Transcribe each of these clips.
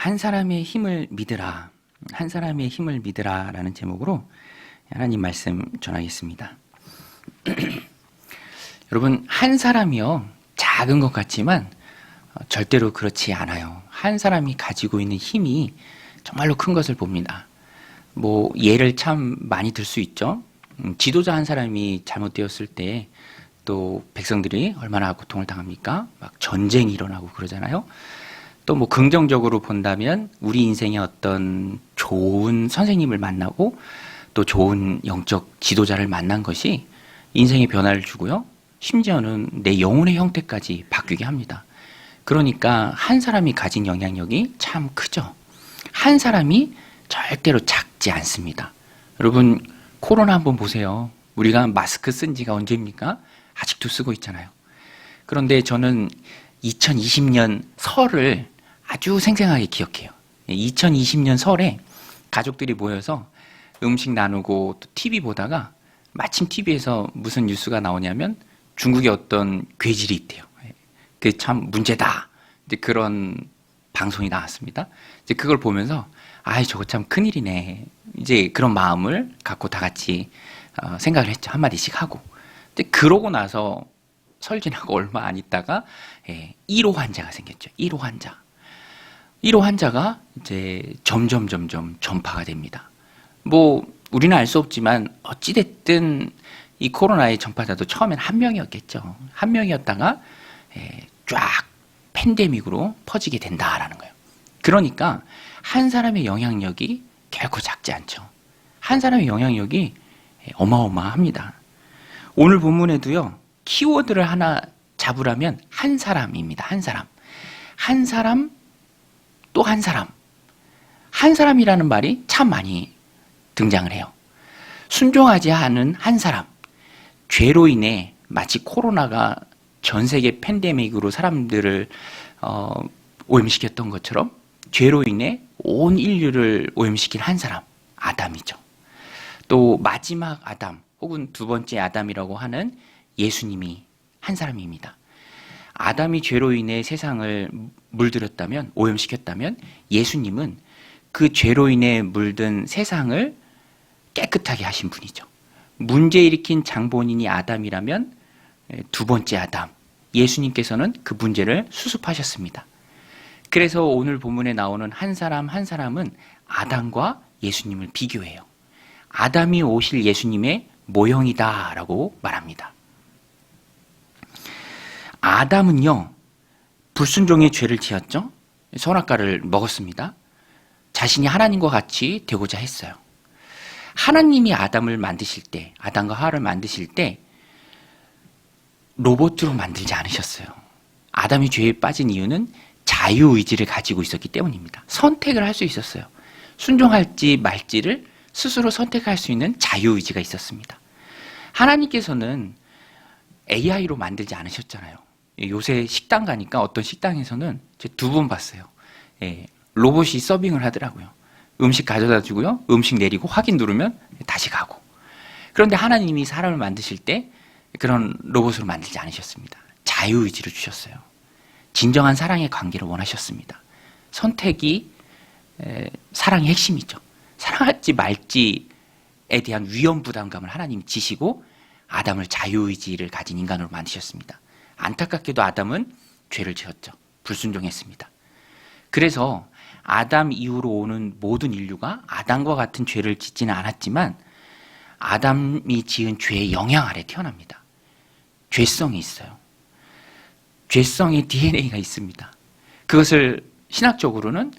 한 사람의 힘을 믿으라. 한 사람의 힘을 믿으라 라는 제목으로 하나님 말씀 전하겠습니다. 여러분, 한 사람이요, 작은 것 같지만 절대로 그렇지 않아요. 한 사람이 가지고 있는 힘이 정말로 큰 것을 봅니다. 예를 참 많이 들 수 있죠. 지도자 한 사람이 잘못되었을 때 또 백성들이 얼마나 고통을 당합니까? 막 전쟁이 일어나고 그러잖아요. 또 긍정적으로 본다면 우리 인생에 어떤 좋은 선생님을 만나고 또 좋은 영적 지도자를 만난 것이 인생의 변화를 주고요. 심지어는 내 영혼의 형태까지 바뀌게 합니다. 그러니까 한 사람이 가진 영향력이 참 크죠. 한 사람이 절대로 작지 않습니다. 여러분, 코로나 한번 보세요. 우리가 마스크 쓴 지가 언제입니까? 아직도 쓰고 있잖아요. 그런데 저는 2020년 설을 아주 생생하게 기억해요. 2020년 설에 가족들이 모여서 음식 나누고 또 TV 보다가 마침 TV에서 무슨 뉴스가 나오냐면 중국에 어떤 괴질이 있대요. 그게 참 문제다. 이제 그런 방송이 나왔습니다. 이제 그걸 보면서 저거 참 큰일이네. 이제 그런 마음을 갖고 다 같이 생각을 했죠. 한마디씩 하고. 근데 그러고 나서 설 지나고 얼마 안 있다가 1호 환자가 생겼죠. 1호 환자. 1호 환자가 이제 점점 전파가 됩니다. 우리는 알 수 없지만 어찌됐든 이 코로나의 전파자도 처음엔 한 명이었겠죠. 한 명이었다가 쫙 팬데믹으로 퍼지게 된다라는 거예요. 그러니까 한 사람의 영향력이 결코 작지 않죠. 한 사람의 영향력이 어마어마합니다. 오늘 본문에도요, 키워드를 하나 잡으라면 한 사람입니다. 한 사람. 한 사람, 또 한 사람. 한 사람이라는 말이 참 많이 등장을 해요. 순종하지 않은 한 사람. 죄로 인해 마치 코로나가 전 세계 팬데믹으로 사람들을 오염시켰던 것처럼 죄로 인해 온 인류를 오염시킨 한 사람, 아담이죠. 또 마지막 아담 혹은 두 번째 아담이라고 하는 예수님이 한 사람입니다. 아담이 죄로 인해 세상을 물들였다면, 오염시켰다면 예수님은 그 죄로 인해 물든 세상을 깨끗하게 하신 분이죠. 문제 일으킨 장본인이 아담이라면 두 번째 아담, 예수님께서는 그 문제를 수습하셨습니다. 그래서 오늘 본문에 나오는 한 사람 한 사람은 아담과 예수님을 비교해요. 아담이 오실 예수님의 모형이다라고 말합니다. 아담은요, 불순종의 죄를 지었죠. 선악과를 먹었습니다. 자신이 하나님과 같이 되고자 했어요. 하나님이 아담을 만드실 때, 아담과 하와를 만드실 때 로봇으로 만들지 않으셨어요. 아담이 죄에 빠진 이유는 자유의지를 가지고 있었기 때문입니다. 선택을 할 수 있었어요. 순종할지 말지를 스스로 선택할 수 있는 자유의지가 있었습니다. 하나님께서는 AI로 만들지 않으셨잖아요. 요새 식당 가니까 어떤 식당에서는 제가 2번 봤어요. 로봇이 서빙을 하더라고요. 음식 가져다 주고요. 음식 내리고 확인 누르면 다시 가고. 그런데 하나님이 사람을 만드실 때 그런 로봇으로 만들지 않으셨습니다. 자유의지를 주셨어요. 진정한 사랑의 관계를 원하셨습니다. 선택이 사랑의 핵심이죠. 사랑할지 말지에 대한 위험 부담감을 하나님이 지시고 아담을 자유의지를 가진 인간으로 만드셨습니다. 안타깝게도 아담은 죄를 지었죠. 불순종했습니다. 그래서 아담 이후로 오는 모든 인류가 아담과 같은 죄를 짓지는 않았지만 아담이 지은 죄의 영향 아래 태어납니다. 죄성이 있어요. 죄성의 DNA가 있습니다. 그것을 신학적으로는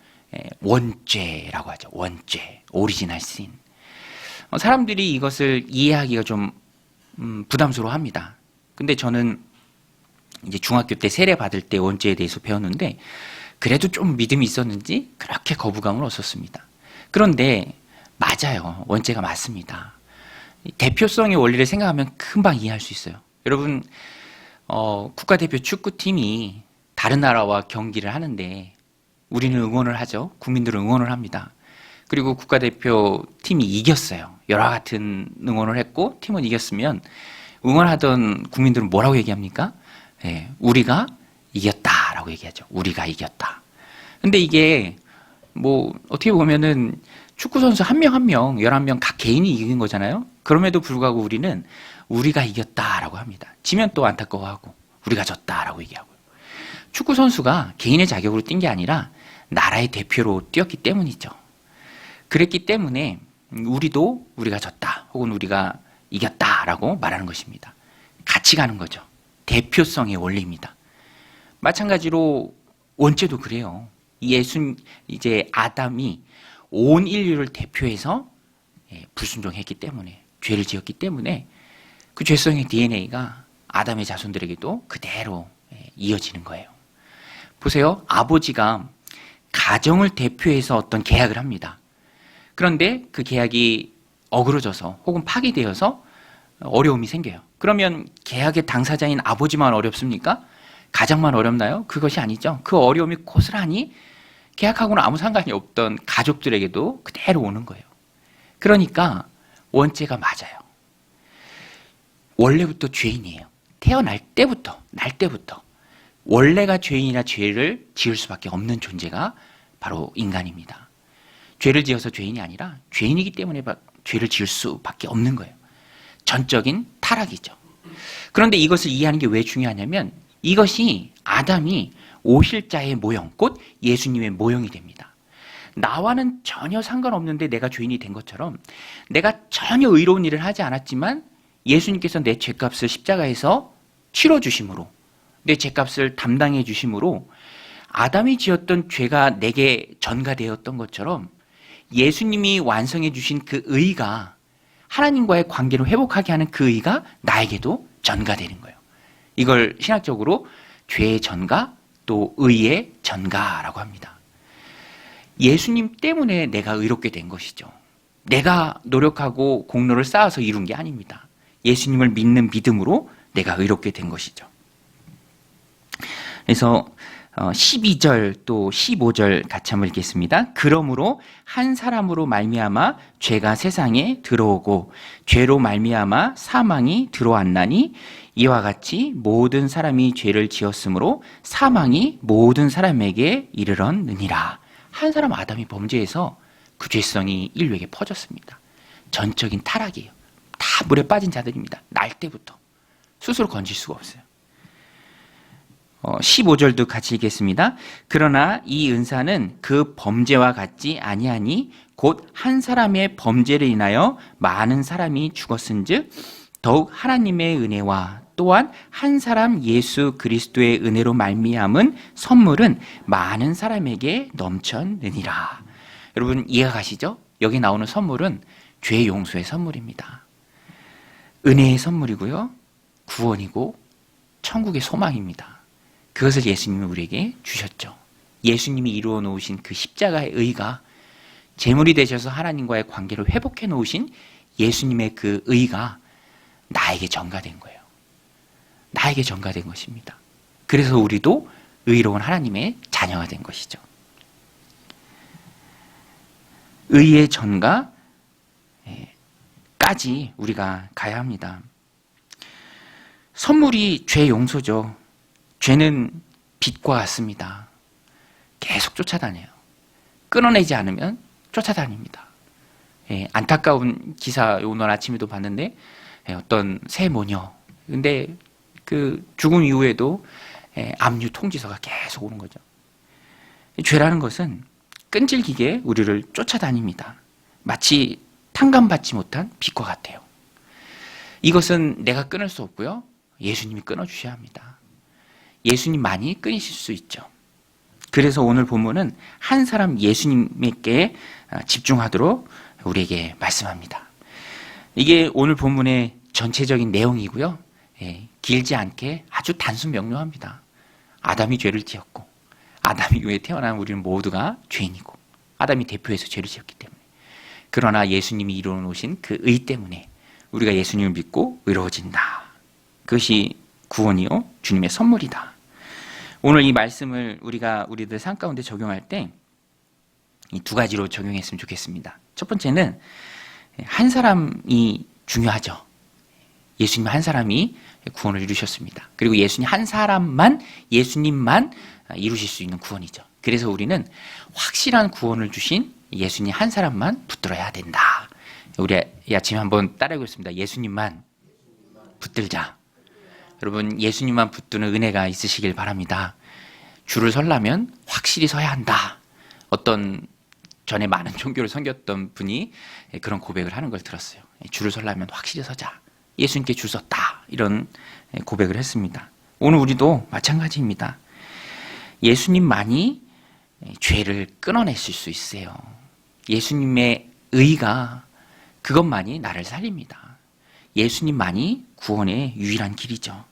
원죄라고 하죠. 원죄, 오리지널 신. 사람들이 이것을 이해하기가 좀 부담스러워합니다. 근데 저는 이제 중학교 때 세례 받을 때 원죄에 대해서 배웠는데 그래도 좀 믿음이 있었는지 그렇게 거부감을 얻었습니다. 그런데 맞아요. 원죄가 맞습니다. 대표성의 원리를 생각하면 금방 이해할 수 있어요. 여러분, 국가대표 축구팀이 다른 나라와 경기를 하는데 우리는 응원을 하죠. 국민들은 응원을 합니다. 그리고 국가대표 팀이 이겼어요. 열화 같은 응원을 했고 팀은 이겼으면 응원하던 국민들은 뭐라고 얘기합니까? 우리가 이겼다라고 얘기하죠. 우리가 이겼다. 근데 이게 뭐 어떻게 보면은 축구 선수 한 명 한 명, 11명 각 개인이 이긴 거잖아요. 그럼에도 불구하고 우리는 우리가 이겼다라고 합니다. 지면 또 안타까워하고 우리가 졌다라고 얘기하고요. 축구 선수가 개인의 자격으로 뛴 게 아니라 나라의 대표로 뛰었기 때문이죠. 그랬기 때문에 우리도 우리가 졌다 혹은 우리가 이겼다라고 말하는 것입니다. 같이 가는 거죠. 대표성의 원리입니다. 마찬가지로 원죄도 그래요. 이제 아담이 온 인류를 대표해서 불순종했기 때문에, 죄를 지었기 때문에 그 죄성의 DNA가 아담의 자손들에게도 그대로 이어지는 거예요. 보세요. 아버지가 가정을 대표해서 어떤 계약을 합니다. 그런데 그 계약이 어그러져서 혹은 파기되어서 어려움이 생겨요. 그러면 계약의 당사자인 아버지만 어렵습니까? 가장만 어렵나요? 그것이 아니죠. 그 어려움이 고스란히 계약하고는 아무 상관이 없던 가족들에게도 그대로 오는 거예요. 그러니까 원죄가 맞아요. 원래부터 죄인이에요. 태어날 때부터, 날 때부터 원래가 죄인이나 죄를 지을 수밖에 없는 존재가 바로 인간입니다. 죄를 지어서 죄인이 아니라 죄인이기 때문에 죄를 지을 수밖에 없는 거예요. 전적인 타락이죠. 그런데 이것을 이해하는 게 왜 중요하냐면 이것이 아담이 오실 자의 모형, 곧 예수님의 모형이 됩니다. 나와는 전혀 상관없는데 내가 죄인이 된 것처럼 내가 전혀 의로운 일을 하지 않았지만 예수님께서 내 죄값을 십자가에서 치러주심으로, 내 죄값을 담당해 주심으로 아담이 지었던 죄가 내게 전가되었던 것처럼 예수님이 완성해 주신 그 의가, 하나님과의 관계를 회복하게 하는 그 의가 나에게도 전가되는 거예요. 이걸 신학적으로 죄의 전가 또 의의 전가라고 합니다. 예수님 때문에 내가 의롭게 된 것이죠. 내가 노력하고 공로를 쌓아서 이룬 게 아닙니다. 예수님을 믿는 믿음으로 내가 의롭게 된 것이죠. 그래서 12절 또 15절 같이 한번 읽겠습니다. 그러므로 한 사람으로 말미암아 죄가 세상에 들어오고 죄로 말미암아 사망이 들어왔나니 이와 같이 모든 사람이 죄를 지었으므로 사망이 모든 사람에게 이르렀느니라. 한 사람 아담이 범죄해서 그 죄성이 인류에게 퍼졌습니다. 전적인 타락이에요. 다 물에 빠진 자들입니다. 날 때부터 스스로 건질 수가 없어요. 15절도 같이 읽겠습니다. 그러나 이 은사는 그 범죄와 같지 아니하니 곧 한 사람의 범죄를 인하여 많은 사람이 죽었은즉 더욱 하나님의 은혜와 또한 한 사람 예수 그리스도의 은혜로 말미암은 선물은 많은 사람에게 넘쳤느니라. 여러분 이해가 가시죠? 여기 나오는 선물은 죄 용서의 선물입니다. 은혜의 선물이고요. 구원이고 천국의 소망입니다. 그것을 예수님이 우리에게 주셨죠. 예수님이 이루어 놓으신 그 십자가의 의가, 제물이 되셔서 하나님과의 관계를 회복해 놓으신 예수님의 그 의가 나에게 전가된 거예요. 나에게 전가된 것입니다. 그래서 우리도 의로운 하나님의 자녀가 된 것이죠. 의의 전가까지 우리가 가야 합니다. 선물이 죄 용서죠. 죄는 빛과 같습니다. 계속 쫓아다녀요. 끊어내지 않으면 쫓아다닙니다. 안타까운 기사 오늘 아침에도 봤는데 어떤 새 모녀, 근데 그 죽음 이후에도 압류 통지서가 계속 오는 거죠. 죄라는 것은 끈질기게 우리를 쫓아다닙니다. 마치 탕감받지 못한 빛과 같아요. 이것은 내가 끊을 수 없고요. 예수님이 끊어주셔야 합니다. 예수님만이 끊으실 수 있죠. 그래서 오늘 본문은 한 사람 예수님께 집중하도록 우리에게 말씀합니다. 이게 오늘 본문의 전체적인 내용이고요. 길지 않게 아주 단순 명료합니다. 아담이 죄를 지었고 아담 이후에 태어난 우리는 모두가 죄인이고 아담이 대표해서 죄를 지었기 때문에, 그러나 예수님이 이루어 놓으신 그 의 때문에 우리가 예수님을 믿고 의로워진다. 그것이 구원이요 주님의 선물이다. 오늘 이 말씀을 우리들 삶 가운데 적용할 때 이 두 가지로 적용했으면 좋겠습니다. 첫 번째는 한 사람이 중요하죠. 예수님 한 사람이 구원을 이루셨습니다. 그리고 예수님 한 사람만, 예수님만 이루실 수 있는 구원이죠. 그래서 우리는 확실한 구원을 주신 예수님 한 사람만 붙들어야 된다. 우리 아침에 한번 따라해보겠습니다. 예수님만 붙들자. 여러분, 예수님만 붙드는 은혜가 있으시길 바랍니다. 줄을 서려면 확실히 서야 한다. 어떤 전에 많은 종교를 섬겼던 분이 그런 고백을 하는 걸 들었어요. 줄을 서려면 확실히 서자. 예수님께 줄 섰다. 이런 고백을 했습니다. 오늘 우리도 마찬가지입니다. 예수님만이 죄를 끊어내실 수 있어요. 예수님의 의가 그것만이 나를 살립니다. 예수님만이 구원의 유일한 길이죠.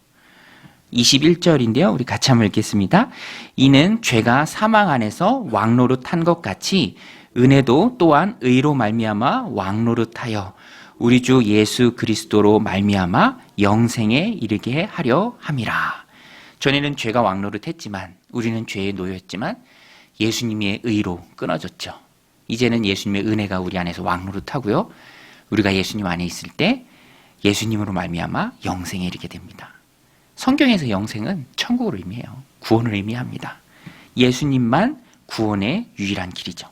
21절인데요. 우리 같이 한번 읽겠습니다. 이는 죄가 사망 안에서 왕노릇한 것 같이 은혜도 또한 의로 말미암아 왕노릇하여 우리 주 예수 그리스도로 말미암아 영생에 이르게 하려 함이라. 전에는 죄가 왕노릇했지만, 우리는 죄에 놓였지만 예수님의 의로 끊어졌죠. 이제는 예수님의 은혜가 우리 안에서 왕노릇하고요. 우리가 예수님 안에 있을 때 예수님으로 말미암아 영생에 이르게 됩니다. 성경에서 영생은 천국을 의미해요. 구원을 의미합니다. 예수님만 구원의 유일한 길이죠.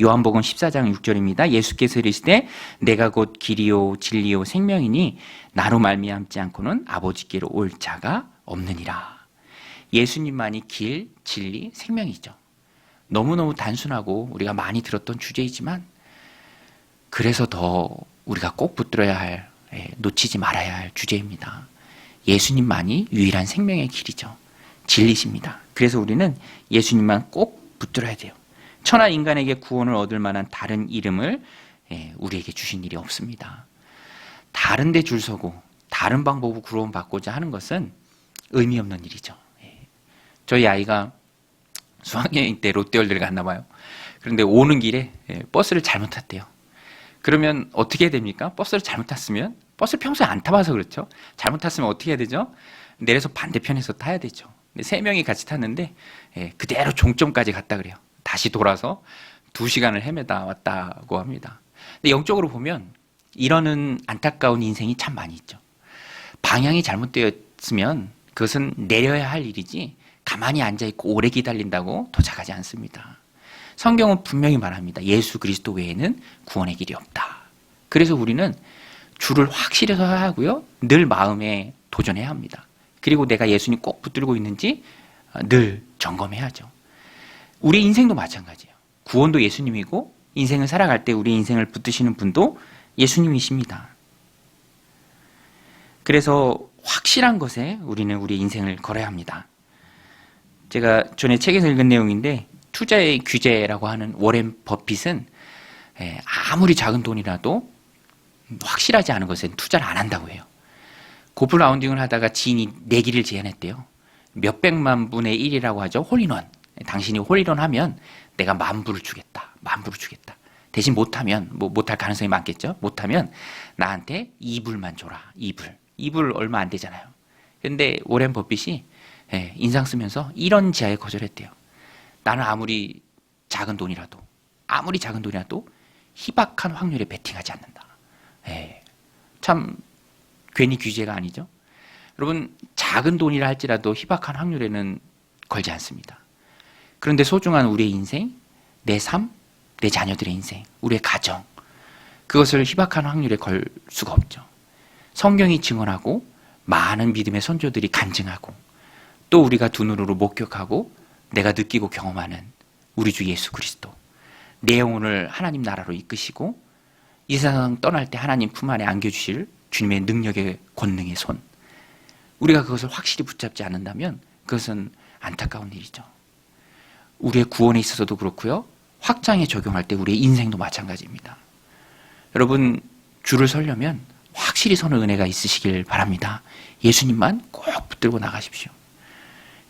요한복음 14장 6절입니다. 예수께서 이르시되 내가 곧 길이요 진리요 생명이니 나로 말미암지 않고는 아버지께로 올 자가 없느니라. 예수님만이 길, 진리, 생명이죠. 너무너무 단순하고 우리가 많이 들었던 주제이지만 그래서 더 우리가 꼭 붙들어야 할, 놓치지 말아야 할 주제입니다. 예수님만이 유일한 생명의 길이죠. 진리십니다. 그래서 우리는 예수님만 꼭 붙들어야 돼요. 천하 인간에게 구원을 얻을 만한 다른 이름을 우리에게 주신 일이 없습니다. 다른 데 줄 서고 다른 방법으로 구원받고자 하는 것은 의미 없는 일이죠. 저희 아이가 수학여행 때 롯데월드를 갔나 봐요. 그런데 오는 길에 버스를 잘못 탔대요. 그러면 어떻게 해야 됩니까? 버스를 잘못 탔으면, 버스를 평소에 안 타봐서 그렇죠. 잘못 탔으면 어떻게 해야 되죠? 내려서 반대편에서 타야 되죠. 근데 3명이 같이 탔는데 그대로 종점까지 갔다 그래요. 다시 돌아서 2시간을 헤매다 왔다고 합니다. 근데 영적으로 보면 이러는 안타까운 인생이 참 많이 있죠. 방향이 잘못되었으면 그것은 내려야 할 일이지 가만히 앉아있고 오래 기다린다고 도착하지 않습니다. 성경은 분명히 말합니다. 예수 그리스도 외에는 구원의 길이 없다. 그래서 우리는 줄을 확실히 서야 하고요. 늘 마음에 도전해야 합니다. 그리고 내가 예수님 꼭 붙들고 있는지 늘 점검해야죠. 우리 인생도 마찬가지예요. 구원도 예수님이고 인생을 살아갈 때 우리 인생을 붙드시는 분도 예수님이십니다. 그래서 확실한 것에 우리는 우리 인생을 걸어야 합니다. 제가 전에 책에서 읽은 내용인데 투자의 규제라고 하는 워렌 버핏은 아무리 작은 돈이라도 확실하지 않은 것엔 투자를 안 한다고 해요. 골프 라운딩을 하다가 지인이 내기를 제안했대요. 몇백만 분의 1이라고 하죠. 홀인원. 당신이 홀인원 하면 내가 10,000불을 주겠다. 10,000불을 주겠다. 대신 못하면, 못할 가능성이 많겠죠. 못하면 나한테 2불만 줘라. 2불. 2불 얼마 안 되잖아요. 근데 워렌 버핏이 인상 쓰면서 이런 제안에 거절했대요. 나는 아무리 작은 돈이라도 희박한 확률에 베팅하지 않는다. 참 괜히 규제가 아니죠. 여러분, 작은 돈이라 할지라도 희박한 확률에는 걸지 않습니다. 그런데 소중한 우리의 인생, 내 삶, 내 자녀들의 인생, 우리의 가정, 그것을 희박한 확률에 걸 수가 없죠. 성경이 증언하고 많은 믿음의 선조들이 간증하고 또 우리가 두 눈으로 목격하고 내가 느끼고 경험하는 우리 주 예수 그리스도, 내 영혼을 하나님 나라로 이끄시고 이 세상 떠날 때 하나님 품 안에 안겨주실 주님의 능력의 권능의 손, 우리가 그것을 확실히 붙잡지 않는다면 그것은 안타까운 일이죠. 우리의 구원에 있어서도 그렇고요, 확장에 적용할 때 우리의 인생도 마찬가지입니다. 여러분, 줄을 서려면 확실히 서는 은혜가 있으시길 바랍니다. 예수님만 꼭 붙들고 나가십시오.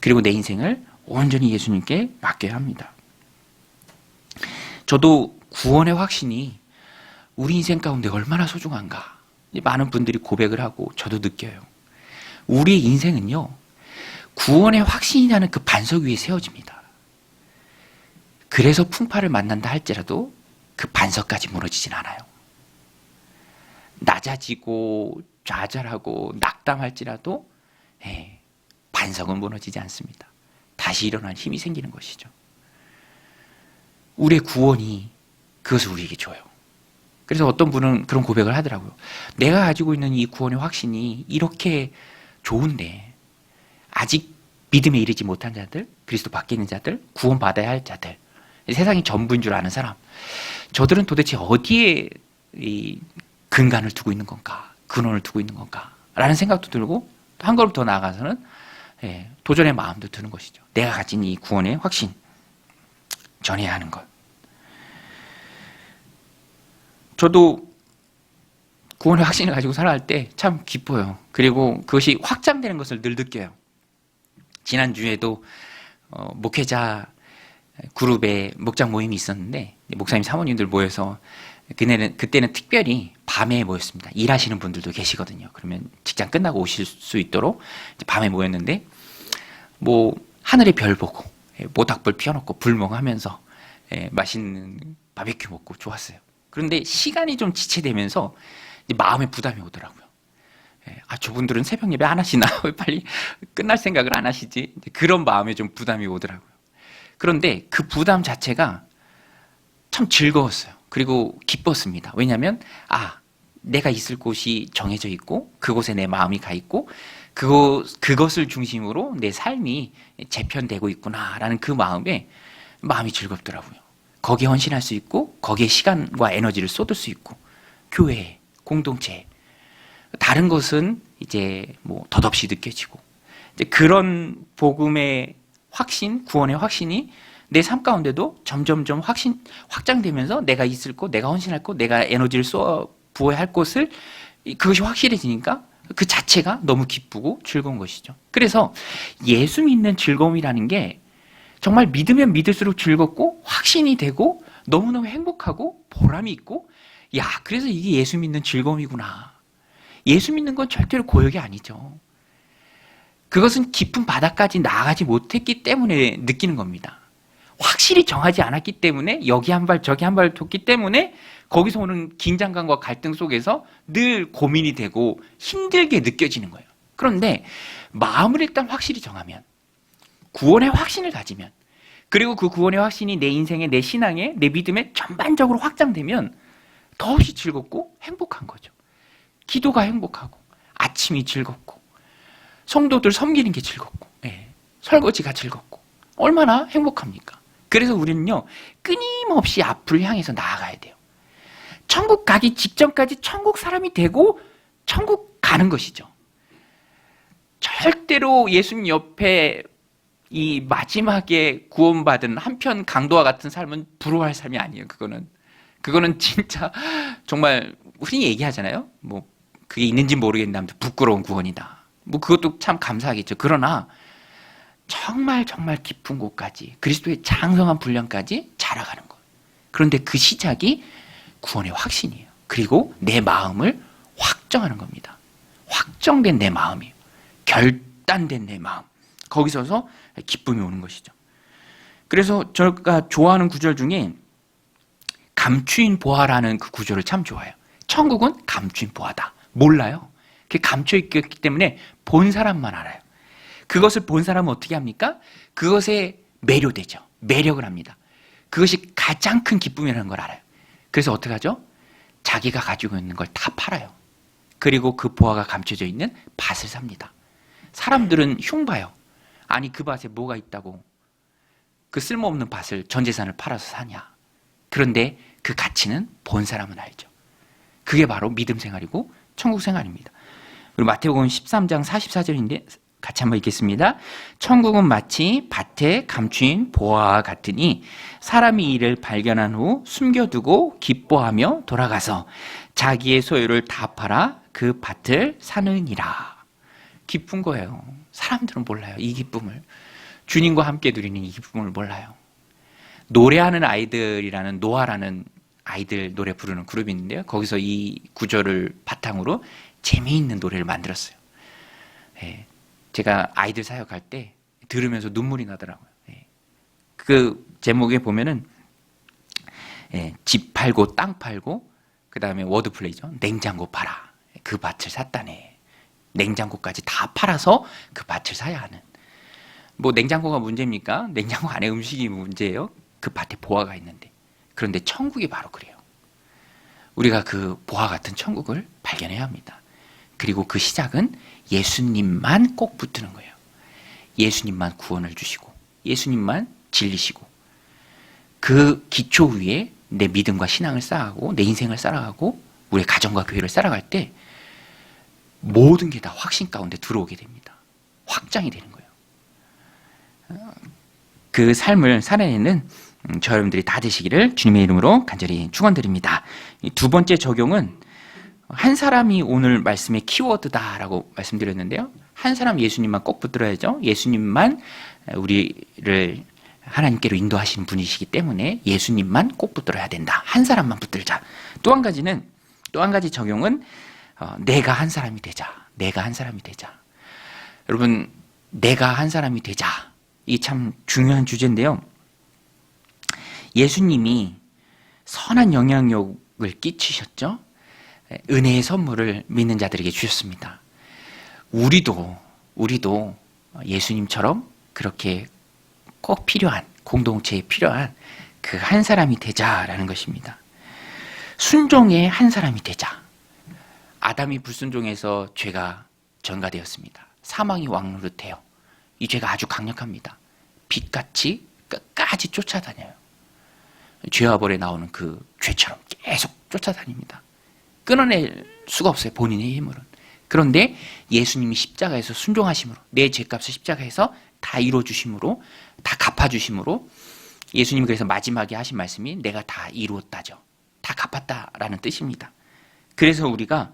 그리고 내 인생을 온전히 예수님께 맡겨야 합니다. 저도 구원의 확신이 우리 인생 가운데 얼마나 소중한가, 많은 분들이 고백을 하고 저도 느껴요. 우리의 인생은요, 구원의 확신이라는 그 반석 위에 세워집니다. 그래서 풍파를 만난다 할지라도 그 반석까지 무너지진 않아요. 낮아지고 좌절하고 낙담할지라도 반석은 무너지지 않습니다. 다시 일어날 힘이 생기는 것이죠. 우리의 구원이 그것을 우리에게 줘요. 그래서 어떤 분은 그런 고백을 하더라고요. 내가 가지고 있는 이 구원의 확신이 이렇게 좋은데 아직 믿음에 이르지 못한 자들, 그리스도 밖에 있는 자들, 구원받아야 할 자들, 세상이 전부인 줄 아는 사람, 저들은 도대체 어디에 이 근간을 두고 있는 건가, 근원을 두고 있는 건가 라는 생각도 들고, 한 걸음 더 나아가서는 도전의 마음도 드는 것이죠. 내가 가진 이 구원의 확신, 전해야 하는 것. 저도 구원의 확신을 가지고 살아갈 때 참 기뻐요. 그리고 그것이 확장되는 것을 늘 느껴요. 지난주에도 목회자 그룹의 목장 모임이 있었는데, 목사님 사모님들 모여서 그때는 특별히 밤에 모였습니다. 일하시는 분들도 계시거든요. 그러면 직장 끝나고 오실 수 있도록 밤에 모였는데, 뭐 하늘의 별 보고 모닥불 피워놓고 불멍하면서 맛있는 바비큐 먹고 좋았어요. 그런데 시간이 좀 지체되면서 마음에 부담이 오더라고요. 저분들은 새벽 예배 안 하시나? 왜 빨리 끝날 생각을 안 하시지? 그런 마음에 좀 부담이 오더라고요. 그런데 그 부담 자체가 참 즐거웠어요. 그리고 기뻤습니다. 왜냐하면 내가 있을 곳이 정해져 있고 그곳에 내 마음이 가 있고 그것을 중심으로 내 삶이 재편되고 있구나라는 그 마음이 즐겁더라고요. 거기에 헌신할 수 있고 거기에 시간과 에너지를 쏟을 수 있고, 교회, 공동체, 다른 것은 이제 뭐 덧없이 느껴지고, 이제 그런 복음의 확신, 구원의 확신이 내 삶 가운데도 점점점 확장되면서 내가 있을 곳, 내가 헌신할 곳, 내가 에너지를 부어야 할 곳을, 그것이 확실해지니까 그 자체가 너무 기쁘고 즐거운 것이죠. 그래서 예수 믿는 즐거움이라는 게 정말 믿으면 믿을수록 즐겁고 확신이 되고 너무너무 행복하고 보람이 있고, 그래서 이게 예수 믿는 즐거움이구나. 예수 믿는 건 절대로 고역이 아니죠. 그것은 깊은 바다까지 나아가지 못했기 때문에 느끼는 겁니다. 확실히 정하지 않았기 때문에, 여기 한 발 저기 한 발 뒀기 때문에 거기서 오는 긴장감과 갈등 속에서 늘 고민이 되고 힘들게 느껴지는 거예요. 그런데 마음을 일단 확실히 정하면, 구원의 확신을 가지면, 그리고 그 구원의 확신이 내 인생에, 내 신앙에, 내 믿음에 전반적으로 확장되면 더없이 즐겁고 행복한 거죠. 기도가 행복하고, 아침이 즐겁고, 성도들 섬기는 게 즐겁고, 설거지가 즐겁고, 얼마나 행복합니까? 그래서 우리는요, 끊임없이 앞을 향해서 나아가야 돼요. 천국 가기 직전까지 천국 사람이 되고 천국 가는 것이죠. 절대로 예수님 옆에 이 마지막에 구원받은 한편 강도와 같은 삶은 부러워할 삶이 아니에요. 그거는 진짜 정말 흔히 얘기하잖아요. 뭐 그게 있는지 모르겠는데 아무튼 부끄러운 구원이다. 뭐 그것도 참 감사하겠죠. 그러나 정말 깊은 곳까지, 그리스도의 장성한 분량까지 자라가는 것. 그런데 그 시작이 구원의 확신이에요. 그리고 내 마음을 확정하는 겁니다. 확정된 내 마음이에요. 결단된 내 마음. 거기서서 기쁨이 오는 것이죠. 그래서 제가 좋아하는 구절 중에 감추인 보화라는 그 구절을 참 좋아해요. 천국은 감추인 보화다. 몰라요. 그게 감춰있기 때문에 본 사람만 알아요. 그것을 본 사람은 어떻게 합니까? 그것에 매료되죠. 매력을 합니다. 그것이 가장 큰 기쁨이라는 걸 알아요. 그래서 어떻게 하죠? 자기가 가지고 있는 걸 다 팔아요. 그리고 그 보화가 감춰져 있는 밭을 삽니다. 사람들은 흉봐요. 아니 그 밭에 뭐가 있다고 그 쓸모없는 밭을 전 재산을 팔아서 사냐. 그런데 그 가치는 본 사람은 알죠. 그게 바로 믿음 생활이고 천국 생활입니다. 그리고 마태복음 13장 44절인데 같이 한번 읽겠습니다. 천국은 마치 밭에 감추인 보화와 같으니 사람이 이를 발견한 후 숨겨두고 기뻐하며 돌아가서 자기의 소유를 다 팔아 그 밭을 사느니라. 기쁜 거예요. 사람들은 몰라요. 이 기쁨을. 주님과 함께 누리는 이 기쁨을 몰라요. 노래하는 아이들이라는 노아라는 아이들 노래 부르는 그룹이 있는데요. 거기서 이 구절을 바탕으로 재미있는 노래를 만들었어요. 제가 아이들 사역할 때 들으면서 눈물이 나더라고요. 그 제목에 보면은 집 팔고 땅 팔고 그 다음에 워드플레이죠. 냉장고 팔아. 그 밭을 샀다네. 냉장고까지 다 팔아서 그 밭을 사야 하는. 뭐 냉장고가 문제입니까? 냉장고 안에 음식이 문제예요? 그 밭에 보화가 있는데. 그런데 천국이 바로 그래요. 우리가 그 보화 같은 천국을 발견해야 합니다. 그리고 그 시작은 예수님만 꼭 붙드는 거예요. 예수님만 구원을 주시고 예수님만 진리시고 그 기초 위에 내 믿음과 신앙을 쌓아가고 내 인생을 살아가고 우리의 가정과 교회를 살아갈 때 모든 게 다 확신 가운데 들어오게 됩니다. 확장이 되는 거예요. 그 삶을 살아내는 저 여러분들이 다 되시기를 주님의 이름으로 간절히 축원드립니다. 두 번째 적용은 한 사람이 오늘 말씀의 키워드다라고 말씀드렸는데요. 한 사람 예수님만 꼭 붙들어야죠. 예수님만 우리를 하나님께로 인도하시는 분이시기 때문에 예수님만 꼭 붙들어야 된다. 한 사람만 붙들자. 또 한 가지 적용은 내가 한 사람이 되자. 내가 한 사람이 되자. 여러분, 내가 한 사람이 되자. 이 참 중요한 주제인데요. 예수님이 선한 영향력을 끼치셨죠. 은혜의 선물을 믿는 자들에게 주셨습니다. 우리도 예수님처럼 그렇게 꼭 필요한, 공동체에 필요한 그 한 사람이 되자라는 것입니다. 순종의 한 사람이 되자. 아담이 불순종해서 죄가 전가되었습니다. 사망이 왕노릇해요. 이 죄가 아주 강력합니다. 빛같이 끝까지 쫓아다녀요. 죄와 벌에 나오는 그 죄처럼 계속 쫓아다닙니다. 끊어낼 수가 없어요. 본인의 힘으로는. 그런데 예수님이 십자가에서 순종하심으로 내 죄값을 십자가에서 다 이루어주심으로 다 갚아주심으로 예수님이 그래서 마지막에 하신 말씀이 내가 다 이루었다죠. 다 갚았다라는 뜻입니다. 그래서 우리가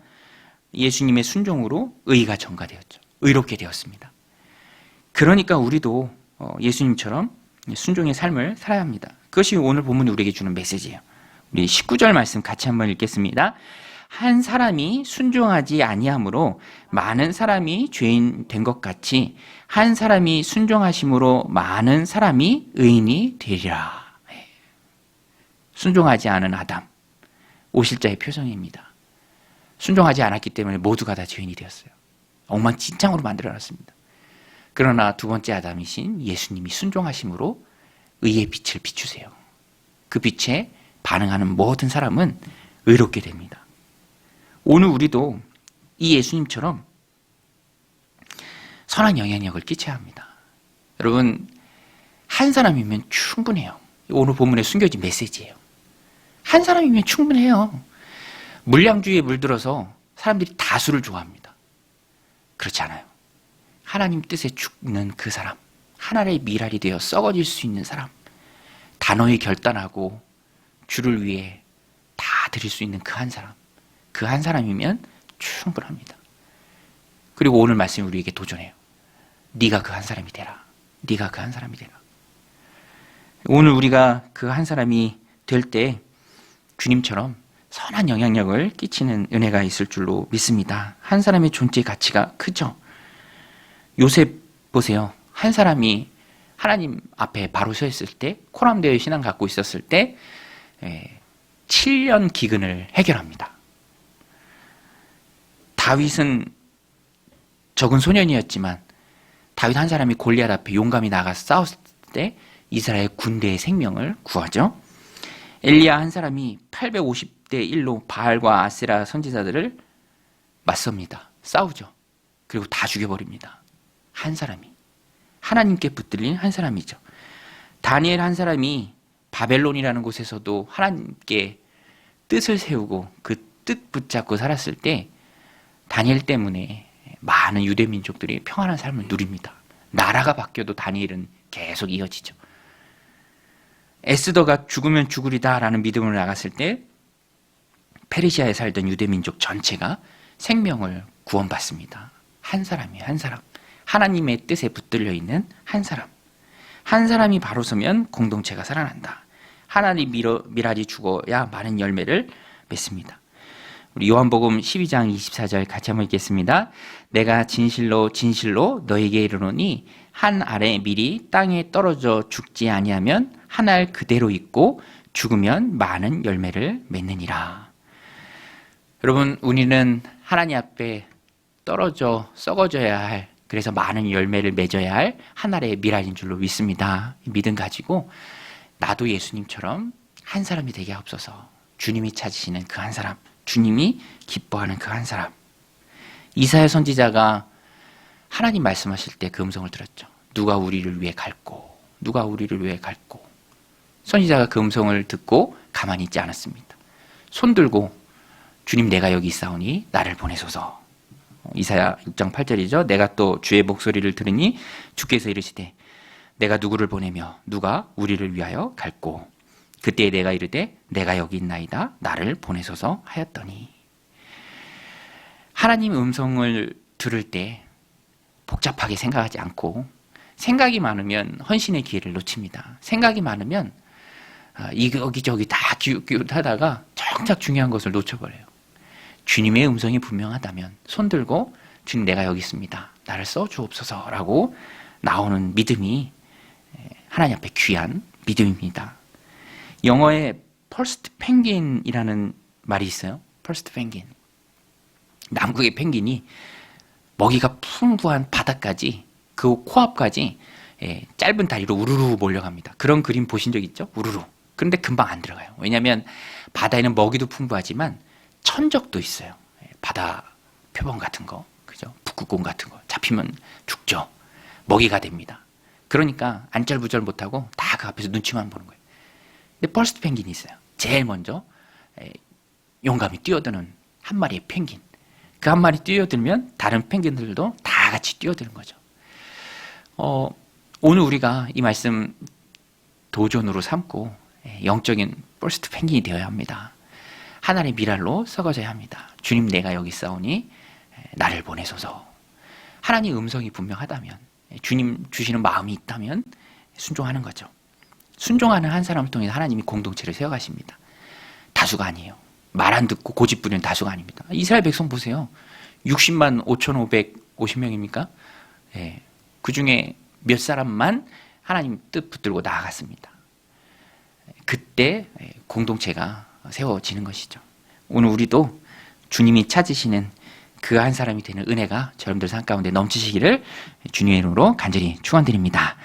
예수님의 순종으로 의가 전가되었죠. 의롭게 되었습니다. 그러니까 우리도 예수님처럼 순종의 삶을 살아야 합니다. 그것이 오늘 본문이 우리에게 주는 메시지예요. 우리 19절 말씀 같이 한번 읽겠습니다. 한 사람이 순종하지 아니함으로 많은 사람이 죄인 된 것 같이 한 사람이 순종하심으로 많은 사람이 의인이 되리라. 순종하지 않은 아담, 오실자의 표정입니다. 순종하지 않았기 때문에 모두가 다 죄인이 되었어요. 엉망진창으로 만들어놨습니다. 그러나 두 번째 아담이신 예수님이 순종하심으로 의의 빛을 비추세요. 그 빛에 반응하는 모든 사람은 의롭게 됩니다. 오늘 우리도 이 예수님처럼 선한 영향력을 끼쳐야 합니다. 여러분, 한 사람이면 충분해요. 오늘 본문에 숨겨진 메시지예요. 한 사람이면 충분해요. 물량주의에 물들어서 사람들이 다수를 좋아합니다. 그렇지 않아요. 하나님 뜻에 죽는 그 사람, 하나의 미랄이 되어 썩어질 수 있는 사람, 단호히 결단하고 주를 위해 다 드릴 수 있는 그 한 사람, 그 한 사람이면 충분합니다. 그리고 오늘 말씀이 우리에게 도전해요. 네가 그 한 사람이 되라. 네가 그 한 사람이 되라. 오늘 우리가 그 한 사람이 될 때 주님처럼 선한 영향력을 끼치는 은혜가 있을 줄로 믿습니다. 한 사람의 존재 가치가 크죠. 요셉 보세요. 한 사람이 하나님 앞에 바로 서 있을 때, 코람되어 신앙 갖고 있었을 때 7년 기근을 해결합니다. 다윗은 적은 소년이었지만 다윗 한 사람이 골리앗 앞에 용감히 나가서 싸웠을 때 이스라엘 군대의 생명을 구하죠. 엘리야 한 사람이 850대 1로 바알과 아세라 선지자들을 맞섭니다. 싸우죠. 그리고 다 죽여버립니다. 한 사람이. 하나님께 붙들린 한 사람이죠. 다니엘 한 사람이 바벨론이라는 곳에서도 하나님께 뜻을 세우고 그 뜻 붙잡고 살았을 때 다니엘 때문에 많은 유대 민족들이 평안한 삶을 누립니다. 나라가 바뀌어도 다니엘은 계속 이어지죠. 에스더가 죽으면 죽으리다라는 믿음으로 나갔을 때 페르시아에 살던 유대 민족 전체가 생명을 구원받습니다. 한 사람이에요. 한 사람. 하나님의 뜻에 붙들려 있는 한 사람. 한 사람이 바로 서면 공동체가 살아난다. 하나님 미랄이 죽어야 많은 열매를 맺습니다. 우리 요한복음 12장 24절 같이 한번 읽겠습니다. 내가 진실로 진실로 너에게 이르노니 한 알의 밀이 땅에 떨어져 죽지 아니하면 한 알 그대로 있고 죽으면 많은 열매를 맺느니라. 여러분, 우리는 하나님 앞에 떨어져 썩어져야 할, 그래서 많은 열매를 맺어야 할 하나의 미랄인 줄로 믿습니다. 믿음 가지고 나도 예수님처럼 한 사람이 되게 하옵소서. 주님이 찾으시는 그 한 사람, 주님이 기뻐하는 그 한 사람. 이사야 선지자가 하나님 말씀하실 때 그 음성을 들었죠. 누가 우리를 위해 갈고, 누가 우리를 위해 갈고. 선지자가 그 음성을 듣고 가만히 있지 않았습니다. 손 들고 주님 내가 여기 있사오니 나를 보내소서. 이사야 6장 8절이죠. 내가 또 주의 목소리를 들으니 주께서 이르시되 내가 누구를 보내며 누가 우리를 위하여 갈고. 그때 내가 이르되 내가 여기 있나이다 나를 보내소서 하였더니. 하나님 음성을 들을 때 복잡하게 생각하지 않고, 생각이 많으면 헌신의 기회를 놓칩니다. 생각이 많으면 여기저기 다 기웃기웃하다가 정작 중요한 것을 놓쳐버려요. 주님의 음성이 분명하다면 손 들고 주님 내가 여기 있습니다. 나를 써주옵소서라고 나오는 믿음이 하나님 앞에 귀한 믿음입니다. 영어에 퍼스트 펭귄이라는 말이 있어요. 퍼스트 펭귄. 남극의 펭귄이 먹이가 풍부한 바다까지, 그 코앞까지 짧은 다리로 우르르 몰려갑니다. 그런 그림 보신 적 있죠? 우르르. 그런데 금방 안 들어가요. 왜냐하면 바다에는 먹이도 풍부하지만 천적도 있어요. 바다 표범 같은 거, 그죠? 북극곰 같은 거 잡히면 죽죠. 먹이가 됩니다. 그러니까 안절부절 못하고 다 그 앞에서 눈치만 보는 거예요. 근데 퍼스트 펭귄이 있어요. 제일 먼저 용감히 뛰어드는 한 마리의 펭귄. 그 한 마리 뛰어들면 다른 펭귄들도 다 같이 뛰어드는 거죠. 오늘 우리가 이 말씀 도전으로 삼고 영적인 퍼스트 펭귄이 되어야 합니다. 하나님의 미랄로 썩어져야 합니다. 주님 내가 여기 있사오니 나를 보내소서. 하나님 음성이 분명하다면, 주님 주시는 마음이 있다면 순종하는 거죠. 순종하는 한 사람을 통해 하나님이 공동체를 세워가십니다. 다수가 아니에요. 말 안 듣고 고집 부리는 다수가 아닙니다. 이스라엘 백성 보세요. 60만 5,550명입니까? 그 중에 몇 사람만 하나님 뜻 붙들고 나아갔습니다. 그때 공동체가 세워지는 것이죠. 오늘 우리도 주님이 찾으시는 그 한 사람이 되는 은혜가 여러분들 삶 가운데 넘치시기를 주님의 이름으로 간절히 축원드립니다.